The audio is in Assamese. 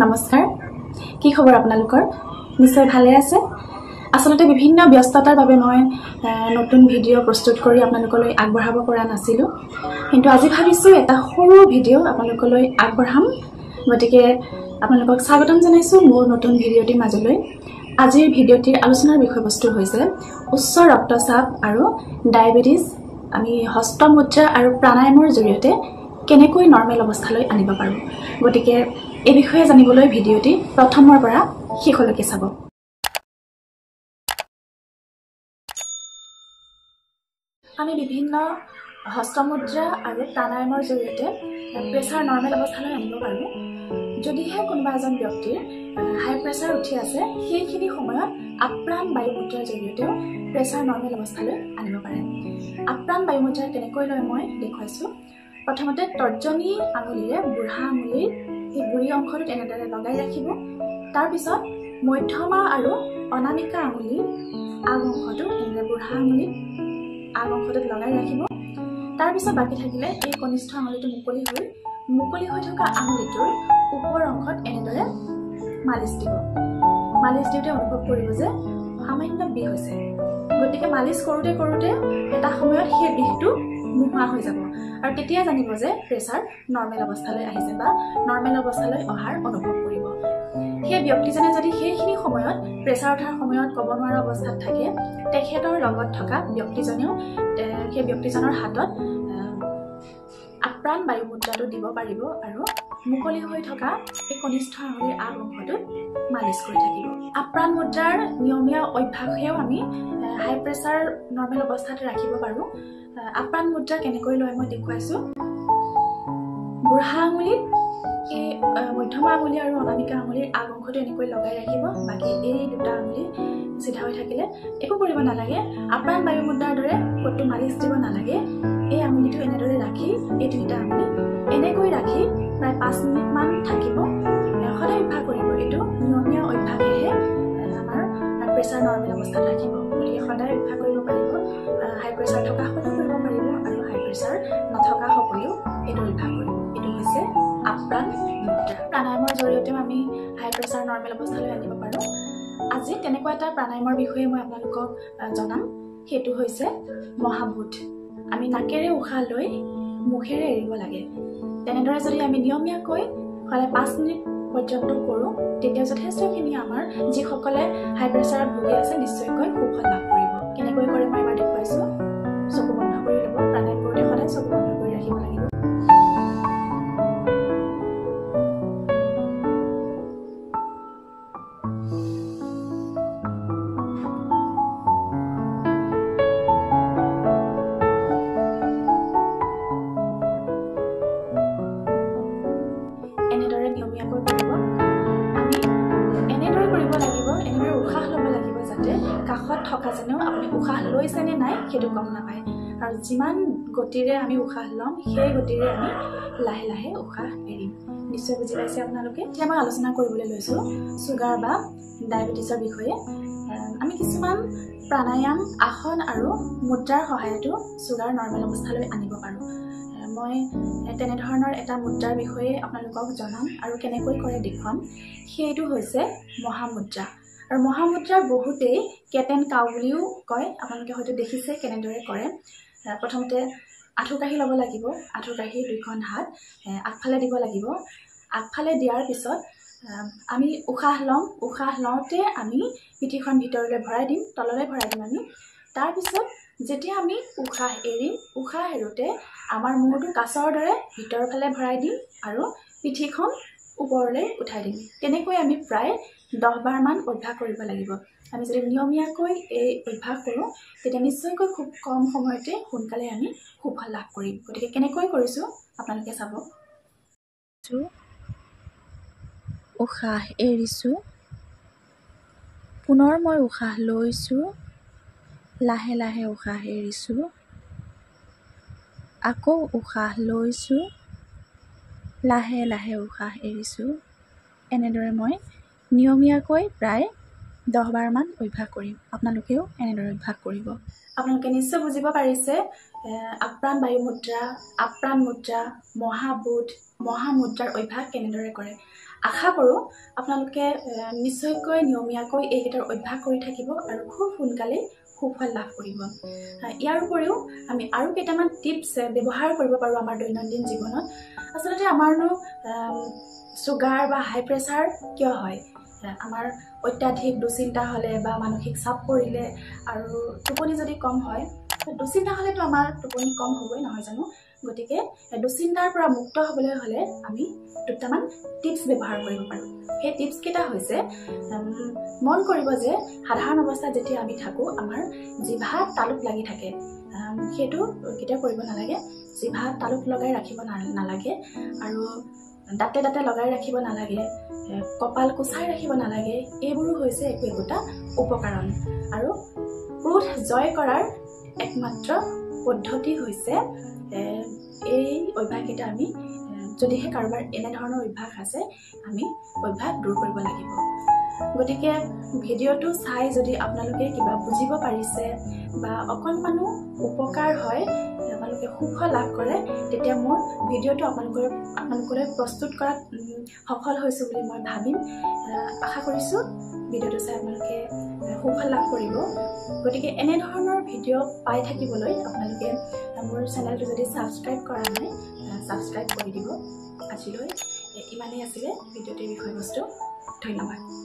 নমস্কাৰ কি খবৰ আপোনালোকৰ নিশ্চয় ভালে আছে আসলতে বিভিন্ন ব্যস্ততাৰ বাবে মই নতুন ভিডিঅ' প্ৰস্তুত কৰি আপোনালোকলৈ আগবঢ়াব পৰা নাছিলো কিন্তু আজি ভাবিছো এটা সৰু ভিডিঅ' আপোনালোকলৈ আগবঢ়াম গতিকে আপোনালোকক স্বাগতম জনাইছো মোৰ নতুন ভিডিঅ'টিৰ মাজলৈ আজিৰ ভিডিঅ'টিৰ আলোচনাৰ বিষয়বস্তু হৈছে উচ্চ ৰক্তচাপ আৰু ডায়াবেটিস আমি হস্তমুদ্ৰা আৰু প্ৰাণায়ামৰ জৰিয়তে কেনেকৈ নৰ্মেল অৱস্থালৈ আনিব পাৰো গতিকে এই বিষয়ে জানিবলৈ ভিডিঅ'টি প্ৰথমৰ পৰা শেষলৈকে চাব আমি বিভিন্ন হস্তমুদ্ৰা আৰু প্ৰাণায়ামৰ জৰিয়তে প্ৰেছাৰ নৰ্মেল অৱস্থালৈ আনিব পাৰো যদিহে কোনোবা এজন ব্যক্তিৰ হাই প্ৰেছাৰ উঠি আছে সেইখিনি সময়ত আপ্ৰাণ বায়ুমুদ্ৰাৰ জৰিয়তেও প্ৰেছাৰ নৰ্মেল অৱস্থালৈ আনিব পাৰে আপ্ৰাণ বায়ুমুদ্ৰা কেনেকৈ লয় মই দেখুৱাইছো প্ৰথমতে তৰ্জনী আঙুলিৰে বুঢ়া আঙুলিৰ এই বুঢ়ী অংশটোত এনেদৰে লগাই ৰাখিব তাৰ পিছত মধ্যমা আৰু অনামিকা আঙুলিৰ আগ অংশটো এনেদৰে বুঢ়া আঙুলিৰ আগ অংশটোত লগাই ৰাখিব তাৰ পিছত বাকি থাকিলে এই কনিষ্ঠ আঙুলিটো মুকলি হৈ থকা আঙুলিটোৰ ওপৰ অংশত এনেদৰে মালিচ দিব মালিচ দিওঁতে অনুভৱ কৰিব যে সামান্য বিষ হৈছে গতিকে মালিচ কৰোঁতে এটা সময়ত সেই বিষটো নোহোৱা হৈ যাব আৰু তেতিয়া জানিব যে প্ৰেছাৰ নৰ্মেল অৱস্থালৈ আহিছে বা নৰ্মেল অৱস্থালৈ অহাৰ অনুভৱ কৰিব সেই ব্যক্তিজনে যদি সেইখিনি সময়ত প্ৰেছাৰ উঠাৰ সময়ত ক'ব নোৱাৰা অৱস্থাত থাকে তেখেতৰ লগত থকা ব্যক্তিজনেও সেই ব্যক্তিজনৰ হাতত আপ্ৰাণ বায়ুমুদ্ৰাটো দিব পাৰিব আৰু মুকলি হৈ থকা এই কনিষ্ঠ আঙুলিৰ আগ অংশটোত মালিচ কৰি থাকিব আপ্ৰাণ মুদ্ৰাৰ নিয়মীয়া অভ্যাসেও আমি হাই প্ৰেছাৰ নৰ্মেল অৱস্থাত ৰাখিব পাৰো আপ্ৰাণ মুদ্ৰা কেনেকৈ লয় মই দেখুৱাইছো বুঢ়া আঙুলিত এই মধ্যমা আঙুলি আৰু অনামিকা আঙুলিৰ আগ অংশটো এনেকৈ লগাই ৰাখিব বাকি এই দুটা আঙুলি চিধা হৈ থাকিলে একো কৰিব নালাগে আপ্ৰাণ বায়ুমুদ্ৰাৰ দৰে কতো মালিচ দিব নালাগে এই আঙুলিটো এনেদৰে ৰাখি এই দুটা আঙুলি এনেকৈ ৰাখি প্ৰায় 5 মিনিট মান থাকিব সদায় অভ্যাস কৰিব এইটো নিয়মীয়া অভ্যাসেহে আমাৰ প্ৰেছাৰ নৰ্মেল অৱস্থাত ৰাখিব গতিকে সদায় অভ্যাস কৰিব পাৰিব হাই প্ৰেছাৰ থকা সকলেও কৰিব পাৰিব আৰু হাই প্ৰেছাৰ নথকা সকলেও এইটো অভ্যাস কৰিব এইটো হৈছে আপ্ৰাণ মুদ্ৰা প্ৰাণায়ামৰ জৰিয়তেও আমি হাই প্ৰেছাৰ নৰ্মেল অৱস্থালৈ আনিব পাৰো আজি তেনেকুৱা এটা প্ৰাণায়ামৰ বিষয়ে মই আপোনালোকক জনাম সেইটো হৈছে মহাভূত আমি নাকেৰে উশাহ লৈ মুখেৰে এৰিব লাগে তেনেদৰে যদি আমি নিয়মীয়াকৈ সদায় 5 মিনিট পৰ্যন্ত কৰোঁ তেতিয়া যথেষ্টখিনি আমাৰ যিসকলে হাই প্ৰেছাৰত ভুগি আছে নিশ্চয়কৈ সুফল লাভ কৰিব কেনেকৈ কৰে মই এবাৰ দেখুৱাইছো চকু বন্ধ কৰি ল'ব প্ৰাণায়াম কৰোঁতে সদায় চকু বন্ধ কৰি ৰাখিব লাগিব এনেদৰে নিয়মীয়াকৈ কৰিব আমি এনেদৰে কৰিব লাগিব এনেদৰে উশাহ ল'ব লাগিব যাতে কাষত থকা যেনেও আপুনি উশাহ লৈছে নে নাই সেইটো গম নাপায় আৰু যিমান গতিৰে আমি উশাহ ল'ম সেই গতিৰে আমি লাহে লাহে উশাহ এৰিম নিশ্চয় বুজি পাইছে আপোনালোকে এতিয়া মই আলোচনা কৰিবলৈ লৈছোঁ চুগাৰ বা ডায়েবেটিছৰ বিষয়ে আমি কিছুমান প্ৰাণায়াম আসন আৰু মুদ্ৰাৰ সহায়তো চুগাৰ নৰ্মেল অৱস্থালৈ আনিব পাৰোঁ মই তেনেধৰণৰ এটা মুদ্ৰাৰ বিষয়ে আপোনালোকক জনাম আৰু কেনেকৈ কৰে দেখুৱাম সেইটো হৈছে মহামুদ্ৰা আৰু মহামুদ্ৰা বহুতেই কেট এণ্ড কাউ বুলিও কয় আপোনালোকে হয়তো দেখিছে কেনেদৰে কৰে প্ৰথমতে আঁঠুকাঢ়ি ল'ব লাগিব আঁঠুকাঢ়ি দুইখন হাত আগফালে দিব লাগিব আগফালে দিয়াৰ পিছত আমি উশাহ ল'ম উশাহ লওঁতে আমি পিঠিখন ভিতৰলৈ ভৰাই দিম তললৈ ভৰাই দিম আমি তাৰপিছত যেতিয়া আমি উশাহ এৰিম উশাহ এৰোঁতে আমাৰ মূৰটো কাছৰ দৰে ভিতৰৰ ফালে ভৰাই দিম আৰু পিঠিখন ওপৰলৈ উঠাই দিম তেনেকৈ আমি প্ৰায় 10 বাৰ মান অভ্যাস কৰিব লাগিব আমি যদি নিয়মীয়াকৈ এই অভ্যাস কৰোঁ তেতিয়া নিশ্চয়কৈ খুব কম সময়তে সোনকালে আমি সুফল লাভ কৰিম গতিকে কেনেকৈ কৰিছোঁ আপোনালোকে চাব উশাহ এৰিছোঁ পুনৰ মই উশাহ লৈছোঁ লাহে লাহে উশাহ এৰিছোঁ আকৌ উশাহ লৈছোঁ লাহে লাহে উশাহ এৰিছোঁ এনেদৰে মই নিয়মীয়াকৈ প্ৰায় 10 বাৰ মান অভ্যাস কৰিম আপোনালোকেও এনেদৰে অভ্যাস কৰিব আপোনালোকে নিশ্চয় বুজিব পাৰিছে আপ্ৰাণ বায়ুমুদ্ৰা আপ্ৰাণ মুদ্ৰা মহাভূত মহামুদ্ৰাৰ অভ্যাস কেনেদৰে কৰে আশা কৰোঁ আপোনালোকে নিশ্চয়কৈ নিয়মীয়াকৈ এইকেইটাৰ অভ্যাস কৰি থাকিব আৰু খুব সোনকালেই সুফল লাভ কৰিব। ইয়াৰ উপৰিও আমি আৰু কেইটামান টিপছ ব্যৱহাৰ কৰিব পাৰোঁ আমাৰ দৈনন্দিন জীৱনত। আচলতে আমাৰনো চুগাৰ বা হাই প্ৰেছাৰ কিয় হয়? আমাৰ অত্যাধিক দুশ্চিন্তা হ'লে বা মানসিক চাপ পৰিলে আৰু টোপনি যদি কম হয়, দুশ্চিন্তা হ'লেতো আমাৰ টোপনি কম হ'বই নহয় জানো? গতিকে দুশ্চিন্তাৰ পৰা মুক্ত হ'বলৈ হ'লে আমি দুটামান টিপছ ব্যৱহাৰ কৰিব পাৰোঁ। সেই টিপছকেইটা হৈছে, মন কৰিব যে সাধাৰণ অৱস্থাত যেতিয়া আমি থাকোঁ আমাৰ জিভাত তালুক লাগি থাকে, সেইটো কেতিয়াও কৰিব নালাগে। জিভাত তালুক লগাই ৰাখিব নালাগে আৰু দাঁতে দাঁতে লগাই ৰাখিব নালাগে, কপাল কুচাই ৰাখিব নালাগে। এইবোৰো হৈছে একোটা উপকৰণ। আৰু ক্ৰোধ জয় কৰাৰ একমাত্ৰ পদ্ধতি হৈছে এই অভ্যাসকেইটা আমি যদিহে কাৰোবাৰ এনেধৰণৰ অভ্যাস আছে আমি অভ্যাস দূৰ কৰিব লাগিব। গতিকে ভিডিঅ'টো চাই যদি আপোনালোকে কিবা বুজিব পাৰিছে বা অকণমানো উপকাৰ হয়, আপোনালোকে সুখ লাভ কৰে, তেতিয়া মোৰ ভিডিঅ'টো আপোনালোকলৈ প্ৰস্তুত কৰাত সফল হৈছোঁ বুলি মই ভাবিম। আশা কৰিছোঁ ভিডিঅ'টো চাই আপোনালোকে সুখ লাভ কৰিব। গতিকে এনেধৰণৰ ভিডিঅ' পাই থাকিবলৈ আপোনালোকে মোৰ চেনেলটো যদি ছাবস্ক্ৰাইব কৰা নাই, ছাবস্ক্ৰাইব কৰি দিব। আজিলৈ ইমানেই আছিলে ভিডিঅ'টিৰ বিষয়বস্তু। ধন্যবাদ।